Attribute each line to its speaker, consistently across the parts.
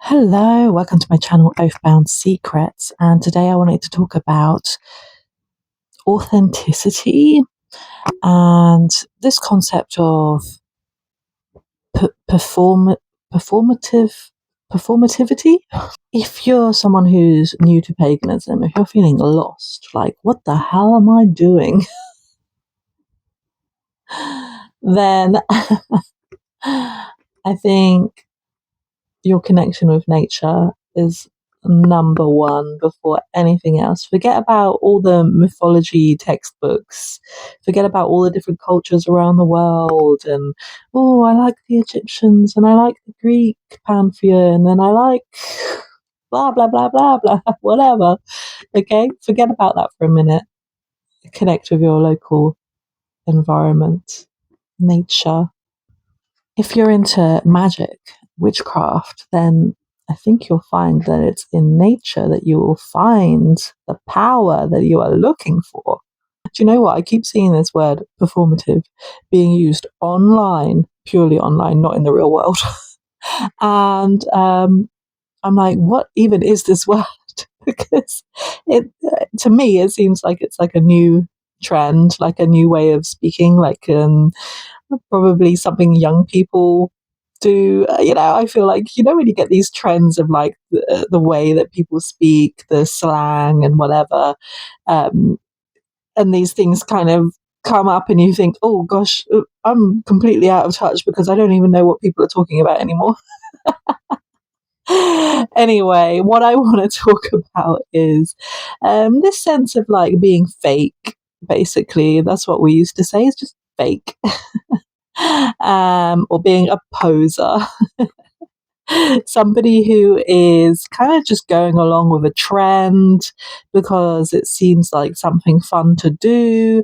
Speaker 1: Hello, welcome to my channel Oathbound Secrets, and today I wanted to talk about authenticity and this concept of performative performativity. If you're someone who's new to paganism, if you're feeling lost, like what the hell am I doing, then I think your connection with nature is number one before anything else. Forget about all the mythology textbooks. Forget about all the different cultures around the world. And, oh, I like the Egyptians and I like the Greek pantheon and I like blah, blah, blah, blah, blah, whatever. Okay? Forget about that for a minute. Connect with your local environment, nature. If you're into magic, witchcraft, then I think you'll find that it's in nature that you will find the power that you are looking for. Do you know what? I keep seeing this word performative being used online, purely online, not in the real world. And I'm like, what even is this word? Because it, to me, it seems like it's like a new trend, like a new way of speaking, like probably something young people do. I feel like, when you get these trends of like the way that people speak, the slang and whatever, and these things kind of come up and you think, oh gosh, I'm completely out of touch because I don't even know what people are talking about anymore. Anyway, what I want to talk about is this sense of like being fake. Basically, that's what we used to say, is just fake. Or being a poser. Somebody who is kind of just going along with a trend because it seems like something fun to do,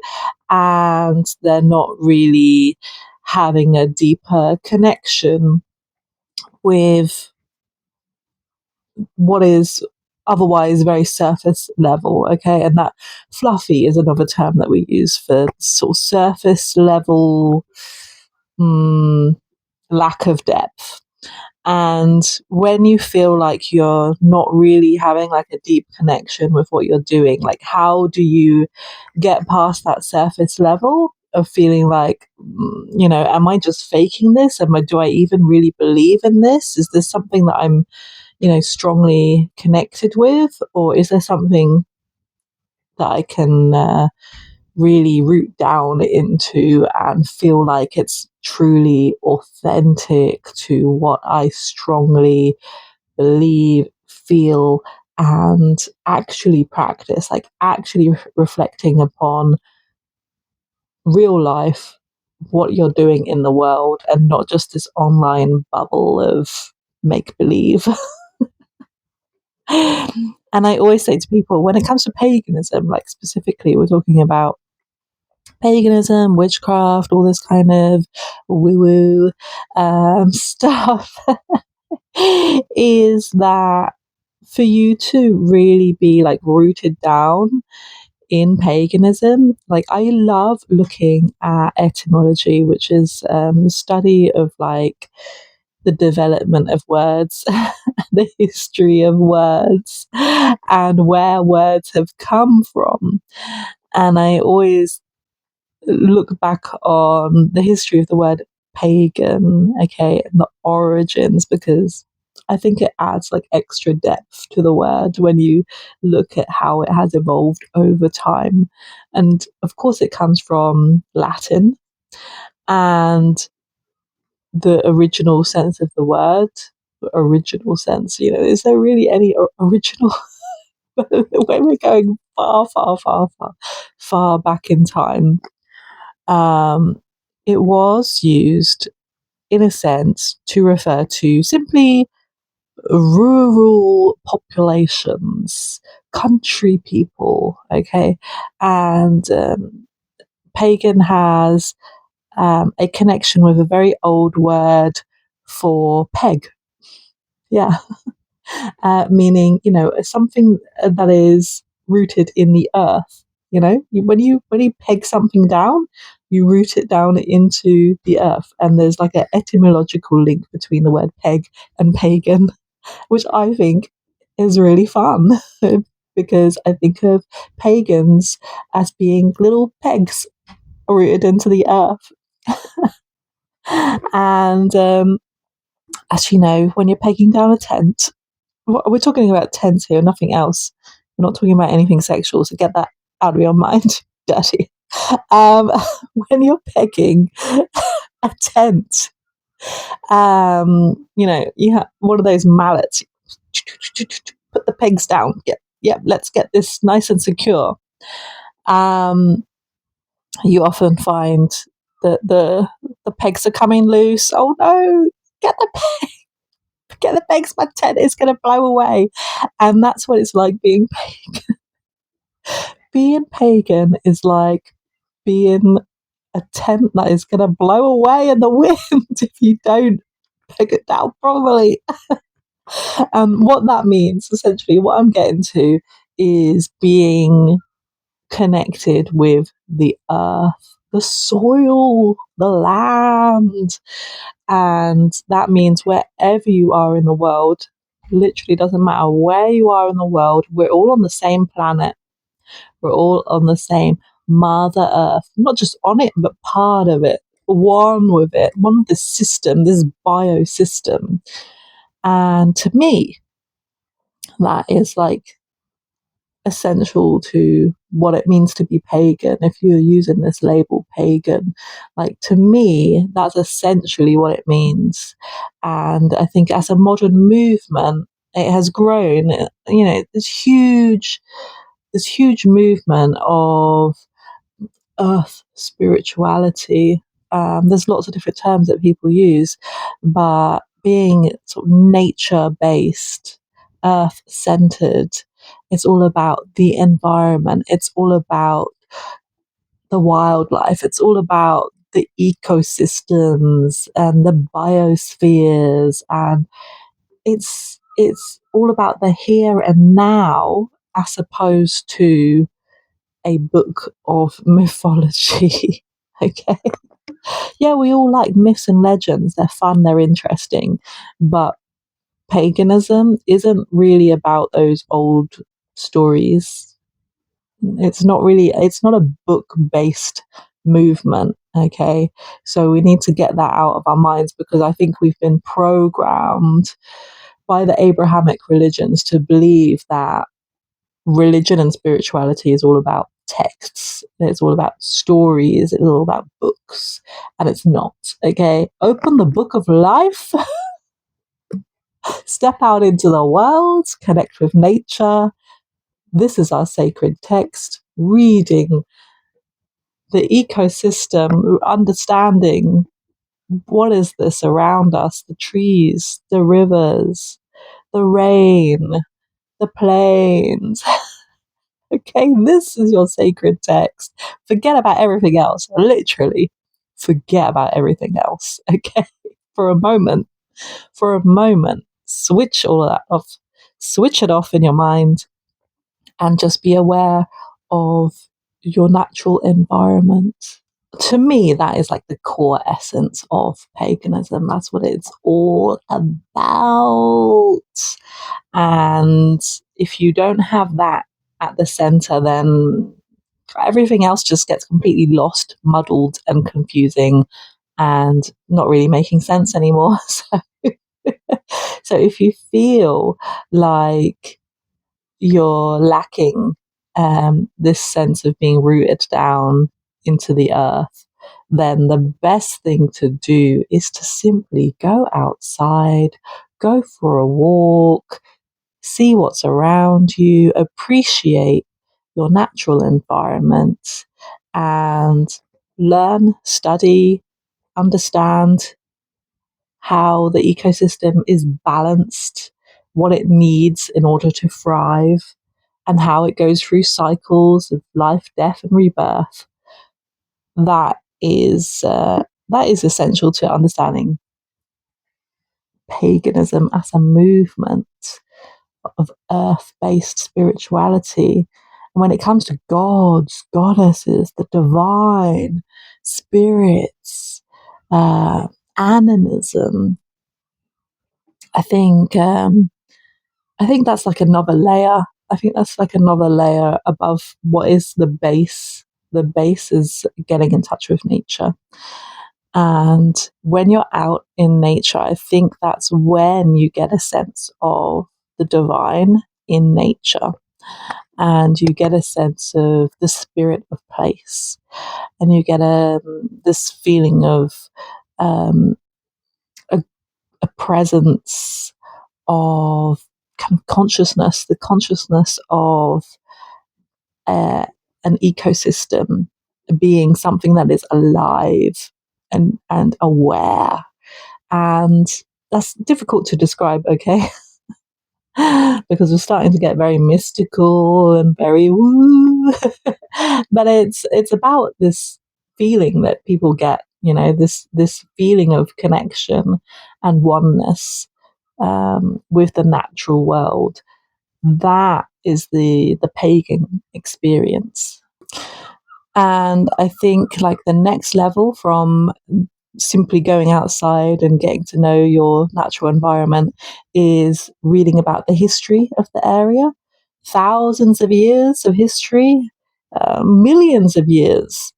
Speaker 1: and they're not really having a deeper connection with what is otherwise very surface level. Okay, and that fluffy is another term that we use for sort of surface level lack of depth. And when you feel like you're not really having like a deep connection with what you're doing, like how do you get past that surface level of feeling like, am I just faking this? Do I even really believe in this? Is this something that I'm, strongly connected with? Or is there something that I can really root down into and feel like it's truly authentic to what I strongly believe, feel, and actually practice, like actually reflecting upon real life, what you're doing in the world, and not just this online bubble of make believe. And I always say to people, when it comes to paganism, like specifically, we're talking about paganism, witchcraft, all this kind of woo woo stuff, is that for you to really be like rooted down in paganism, like I love looking at etymology, which is the study of like the development of words, the history of words, and where words have come from. And I always look back on the history of the word pagan, okay, and the origins, because I think it adds like extra depth to the word when you look at how it has evolved over time. And of course, it comes from Latin, and the original sense of the word, original sense, is there really any original? When we're going far, far, far, far, far back in time, um, it was used in a sense to refer to simply rural populations, country people, okay? And pagan has a connection with a very old word for peg. Yeah. Meaning, something that is rooted in the earth. When you peg something down, you root it down into the earth, and there's like an etymological link between the word peg and pagan. which I think is really fun because I think of pagans as being little pegs rooted into the earth. And as you know, when you're pegging down a tent, we're talking about tents here, nothing else. We're not talking about anything sexual, so get that out of your mind, dirty. Um, when you're pegging a tent, you have one of those mallets. Put the pegs down. Let's get this nice and secure. You often find that the pegs are coming loose. Oh no! Get the pegs. My tent is going to blow away, and that's what it's like being pagan. Being pagan is like being a tent that is going to blow away in the wind if you don't peg it down properly. And what that means, essentially, what I'm getting to is being connected with the earth, the soil, the land. And that means wherever you are in the world, literally doesn't matter where you are in the world, we're all on the same planet. We're all on the same Mother Earth, not just on it, but part of it, one with it, one with the system, this biosystem. And to me, that is like essential to what it means to be pagan. If you're using this label pagan, like to me, that's essentially what it means. And I think as a modern movement, it has grown, this huge movement of earth spirituality. There's lots of different terms that people use, but being sort of nature based, earth centered, it's all about the environment, it's all about the wildlife, it's all about the ecosystems and the biospheres, and it's all about the here and now as opposed to a book of mythology. Okay. Yeah, we all like myths and legends. They're fun, they're interesting. But paganism isn't really about those old stories. It's not a book based movement. Okay. So we need to get that out of our minds because I think we've been programmed by the Abrahamic religions to believe that religion and spirituality is all about texts, it's all about stories, it's all about books, and it's not. Okay, open the book of life, step out into the world, connect with nature. This is our sacred text, reading the ecosystem, understanding what is this around us, the trees, the rivers, the rain, the plains. Okay, this is your sacred text. Forget about everything else. Literally, forget about everything else. Okay, for a moment, switch all of that off. Switch it off in your mind and just be aware of your natural environment. To me, that is like the core essence of paganism. That's what it's all about. And if you don't have that at the center, then everything else just gets completely lost, muddled, and confusing, and not really making sense anymore. So if you feel like you're lacking this sense of being rooted down into the earth, then the best thing to do is to simply go outside, go for a walk, see what's around you, appreciate your natural environment, and learn, study, understand how the ecosystem is balanced, what it needs in order to thrive, and how it goes through cycles of life, death, and rebirth. That is essential to understanding paganism as a movement of earth based spirituality. And when it comes to gods, goddesses, the divine, spirits, animism, I think that's like another layer. I think that's like another layer above what is the base. The base is getting in touch with nature. And when you're out in nature, I think that's when you get a sense of the divine in nature. And you get a sense of the spirit of place. And you get this feeling of um, a presence of consciousness, the consciousness of uh, an ecosystem being something that is alive and aware. And that's difficult to describe, okay? Because we're starting to get very mystical and very woo. But it's about this feeling that people get, this feeling of connection and oneness with the natural world. That is the pagan experience. And I think like the next level from simply going outside and getting to know your natural environment is reading about the history of the area. Thousands of years of history, millions of years.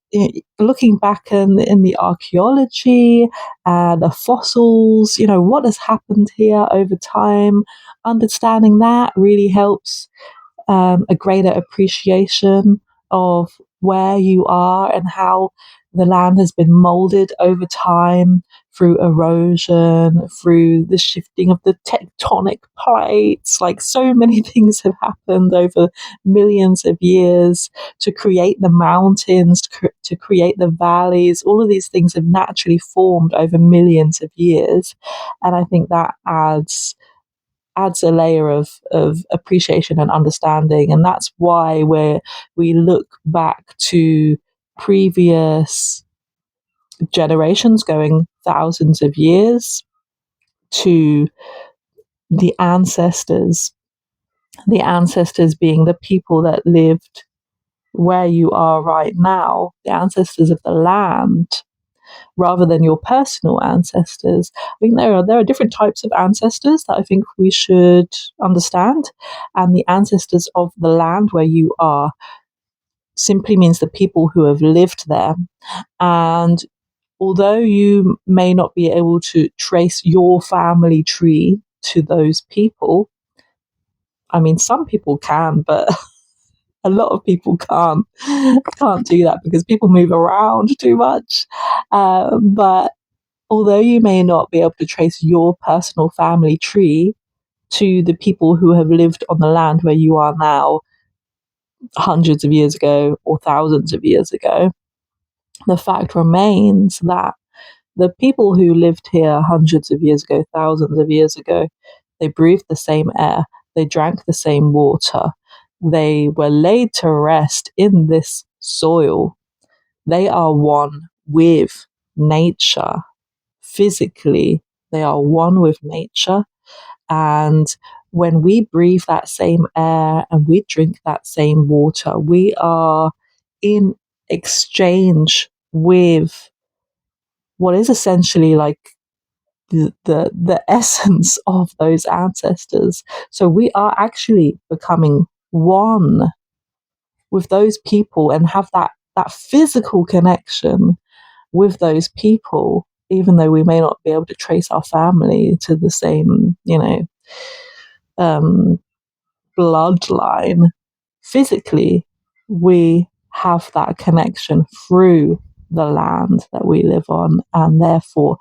Speaker 1: Looking back in the archaeology, the fossils, what has happened here over time, understanding that really helps a greater appreciation of where you are and how the land has been molded over time through erosion, through the shifting of the tectonic plates. Like so many things have happened over millions of years to create the mountains, to create the valleys. All of these things have naturally formed over millions of years. And I think that adds a layer of appreciation and understanding. And that's why we look back to previous generations going thousands of years to the ancestors being the people that lived where you are right now, the ancestors of the land, rather than your personal ancestors. I think there are different types of ancestors that I think we should understand, and the ancestors of the land where you are simply means the people who have lived there. And although you may not be able to trace your family tree to those people, I mean, some people can, but a lot of people can't do that because people move around too much. But although you may not be able to trace your personal family tree to the people who have lived on the land where you are now hundreds of years ago or thousands of years ago, the fact remains that the people who lived here hundreds of years ago, thousands of years ago, they breathed the same air, they drank the same water, they were laid to rest in this soil. They are one with nature. Physically, they are one with nature. And when we breathe that same air and we drink that same water, we are in exchange with what is essentially like the essence of those ancestors. So we are actually becoming one with those people and have that physical connection with those people, even though we may not be able to trace our family to the same, um, bloodline. Physically, we have that connection through the land that we live on, and therefore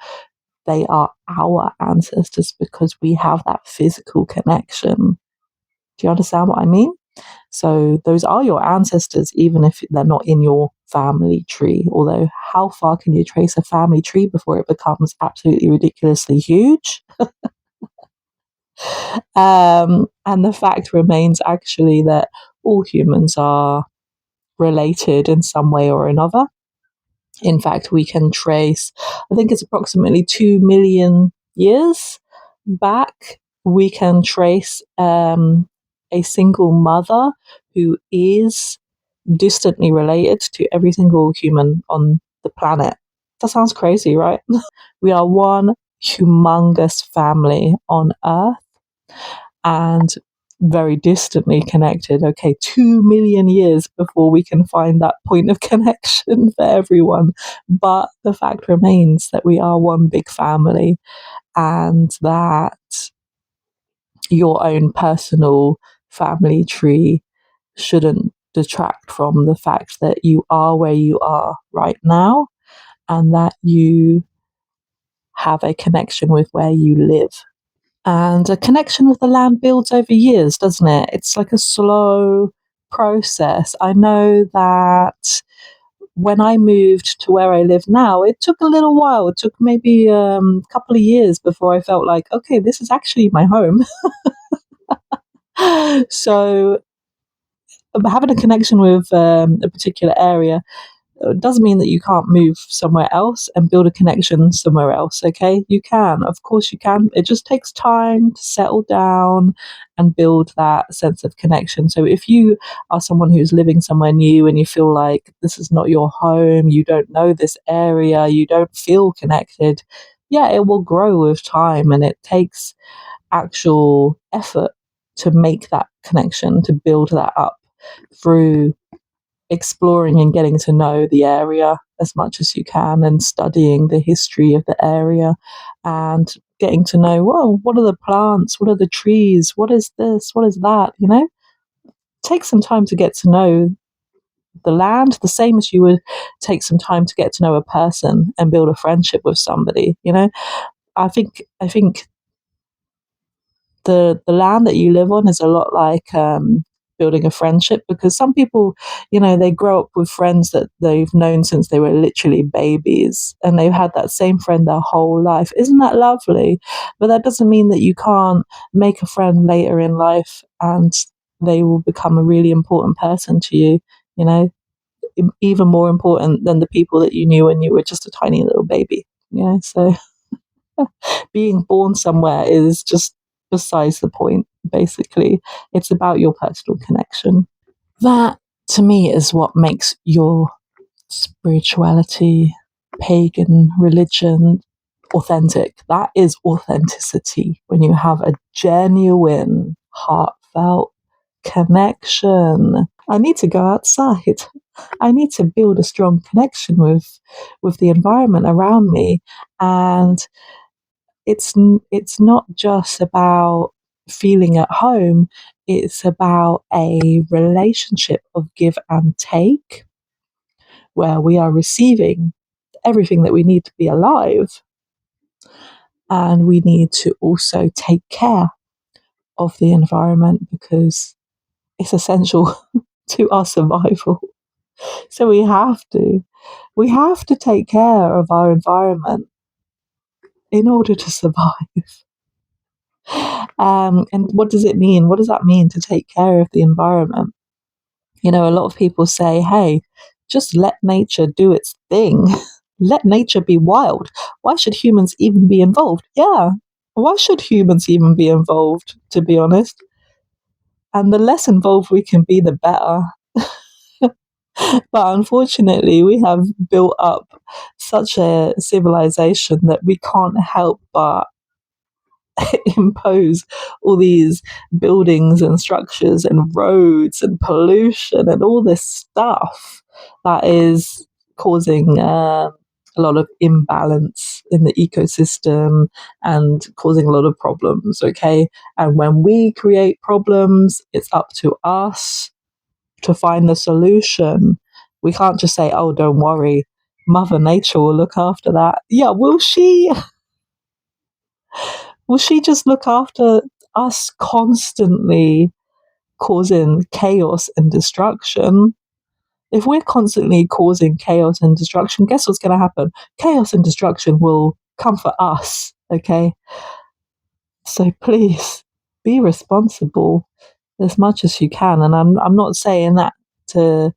Speaker 1: they are our ancestors because we have that physical connection. Do you understand what I mean? So those are your ancestors, even if they're not in your family tree. Although, how far can you trace a family tree before it becomes absolutely ridiculously huge? And the fact remains actually that all humans are related in some way or another. In fact, we can trace, I think it's approximately 2 million years back, we can trace a single mother who is distantly related to every single human on the planet. That sounds crazy, right? We are one humongous family on Earth and very distantly connected. Okay, 2 million years before we can find that point of connection for everyone. But the fact remains that we are one big family, and that your own personal family tree shouldn't detract from the fact that you are where you are right now, and that you have a connection with where you live. And a connection with the land builds over years, doesn't it? It's like a slow process. I know that when I moved to where I live now, it took a little while. It took maybe a couple of years before I felt like, okay, this is actually my home. So having a connection with a particular area doesn't mean that you can't move somewhere else and build a connection somewhere else. Okay, you can, of course you can. It just takes time to settle down and build that sense of connection. So if you are someone who's living somewhere new and you feel like this is not your home, you don't know this area, you don't feel connected, yeah, it will grow with time, and it takes actual effort to make that connection, to build that up through exploring and getting to know the area as much as you can, and studying the history of the area, and getting to know, well, what are the plants, what are the trees, what is this, what is that, take some time to get to know the land, the same as you would take some time to get to know a person and build a friendship with somebody. I think the land that you live on is a lot like building a friendship, because some people, they grow up with friends that they've known since they were literally babies, and they've had that same friend their whole life. Isn't that lovely? But that doesn't mean that you can't make a friend later in life and they will become a really important person to you, you know, even more important than the people that you knew when you were just a tiny little baby. So being born somewhere is just besides the point, basically. It's about your personal connection. That, to me, is what makes your spirituality, pagan religion, authentic. That is authenticity, when you have a genuine, heartfelt connection. I need to go outside. I need to build a strong connection with the environment around me, and it's not just about feeling at home. It's about a relationship of give and take, where we are receiving everything that we need to be alive, and we need to also take care of the environment because it's essential to our survival. So we have to take care of our environment in order to survive. And what does it mean? What does that mean, to take care of the environment? A lot of people say, hey, just let nature do its thing. Let nature be wild. Why should humans even be involved? Yeah, why should humans even be involved, to be honest? And the less involved we can be, the better. But unfortunately, we have built up such a civilization that we can't help but impose all these buildings and structures and roads and pollution and all this stuff that is causing a lot of imbalance in the ecosystem and causing a lot of problems. Okay, and when we create problems, it's up to us to find the solution. We can't just say, oh, don't worry, Mother Nature will look after that. Yeah, will she? Will she just look after us constantly causing chaos and destruction? If we're constantly causing chaos and destruction, guess what's going to happen? Chaos and destruction will come for us, okay? So please be responsible as much as you can. And I'm not saying that to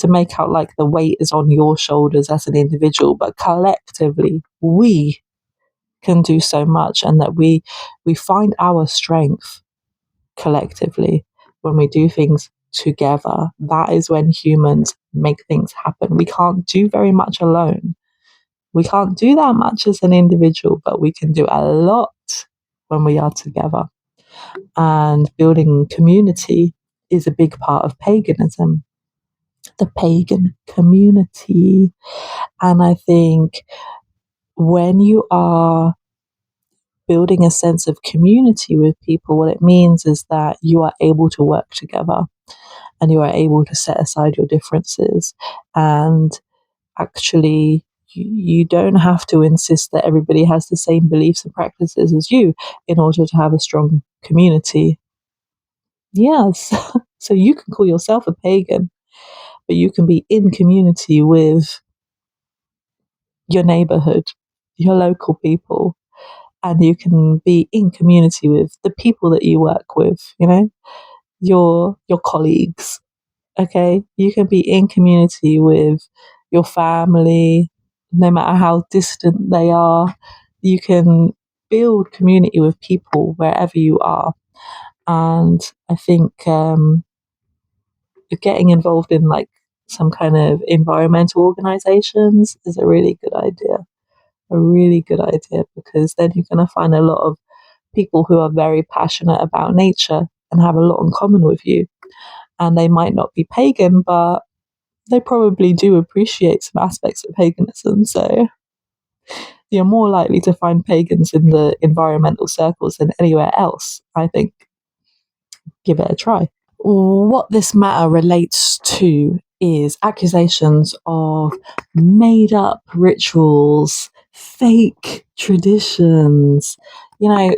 Speaker 1: make out like the weight is on your shoulders as an individual, but collectively we can do so much, and that we find our strength collectively when we do things together. That is when humans make things happen. We can't do very much alone. We can't do that much as an individual, but we can do a lot when we are together. And building community is a big part of paganism, the pagan community. And I think when you are building a sense of community with people, what it means is that you are able to work together and you are able to set aside your differences. And actually, you don't have to insist that everybody has the same beliefs and practices as you in order to have a strong community. Yes. So you can call yourself a pagan, but you can be in community with your neighborhood, your local people, and you can be in community with the people that you work with, your colleagues. Okay, you can be in community with your family, no matter how distant they are. You can build community with people wherever you are. And I think getting involved in like some kind of environmental organizations is a really good idea. A really good idea, because then you're going to find a lot of people who are very passionate about nature and have a lot in common with you. And they might not be pagan, but they probably do appreciate some aspects of paganism. So you're more likely to find pagans in the environmental circles than anywhere else, I think. Give it a try. What this matter relates to is accusations of made up rituals, fake traditions, you know,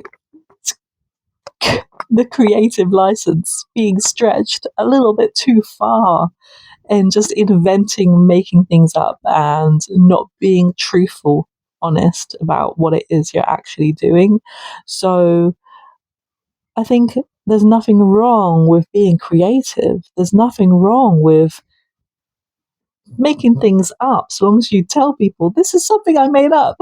Speaker 1: the creative license being stretched a little bit too far, and just inventing, making things up, and not being truthful, honest about what it is you're actually doing. So I think there's nothing wrong with being creative. There's nothing wrong with making things up, so long as you tell people this is something I made up.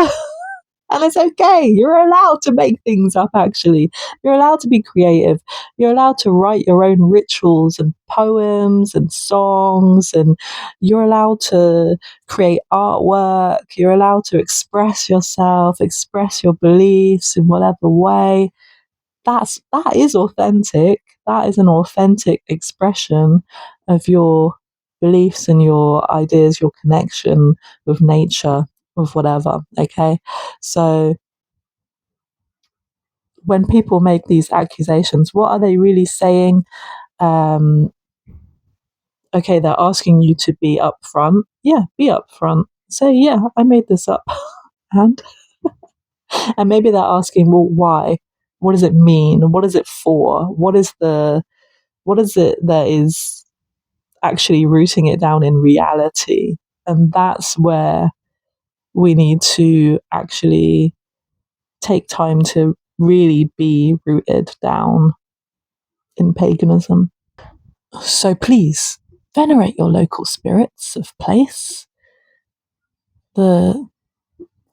Speaker 1: And it's okay. You're allowed to make things up, actually. You're allowed to be creative. You're allowed to write your own rituals and poems and songs, and you're allowed to create artwork. You're allowed to express yourself, express your beliefs in whatever way. That is authentic. That is an authentic expression of your beliefs and your ideas, your connection with nature, with whatever. Okay, so when people make these accusations, what are they really saying? Um, okay, they're asking you to be upfront. Yeah, be upfront. Say, yeah, I made this up, and and maybe they're asking, well, why? What does it mean? What is it for? What is it that is actually rooting it down in reality? And that's where we need to actually take time to really be rooted down in paganism. So please venerate your local spirits of place, the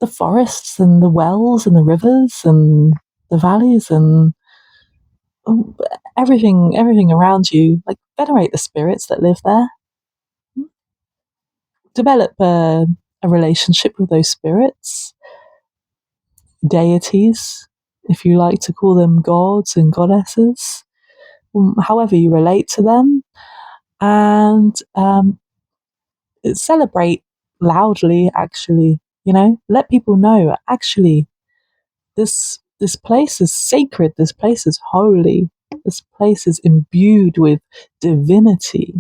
Speaker 1: the forests and the wells and the rivers and the valleys and everything around you. Like, venerate the spirits that live there. Develop a relationship with those spirits, deities, if you like to call them gods and goddesses, however you relate to them, and celebrate loudly. Actually, let people know. Actually, this place is sacred. This place is holy. This place is imbued with divinity.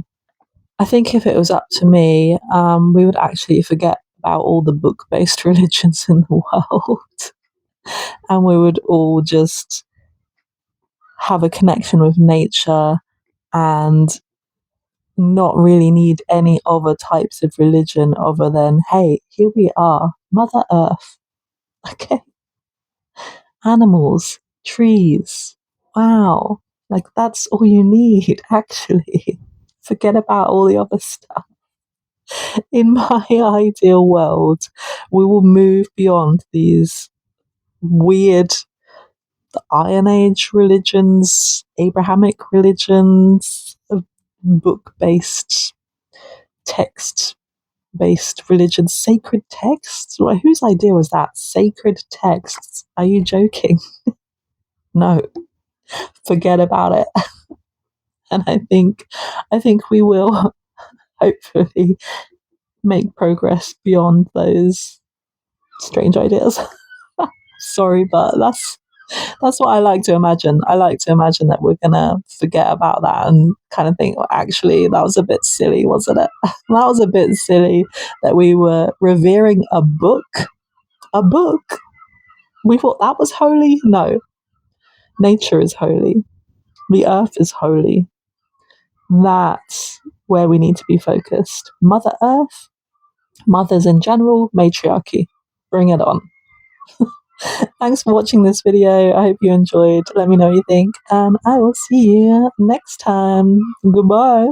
Speaker 1: I think if it was up to me, we would actually forget about all the book-based religions in the world, and we would all just have a connection with nature and not really need any other types of religion other than, hey, here we are, Mother Earth. Okay. Animals, trees. Wow. Like, that's all you need, actually. Forget about all the other stuff. In my ideal world, we will move beyond these weird Iron Age religions, Abrahamic religions, book based text based religion, sacred texts. Well, whose idea was that? Sacred texts? Are you joking? No, forget about it. And I think we will hopefully make progress beyond those strange ideas. Sorry, but that's what I like to imagine. I like to imagine that we're gonna forget about that and kind of think, well, actually, that was a bit silly, wasn't it? That was a bit silly that we were revering a book. A book. We thought that was holy. No, nature is holy. The earth is holy. That's where we need to be focused. Mother Earth, mothers in general, matriarchy. Bring it on. Thanks for watching this video. I hope you enjoyed. Let me know what you think, and I will see you next time. Goodbye.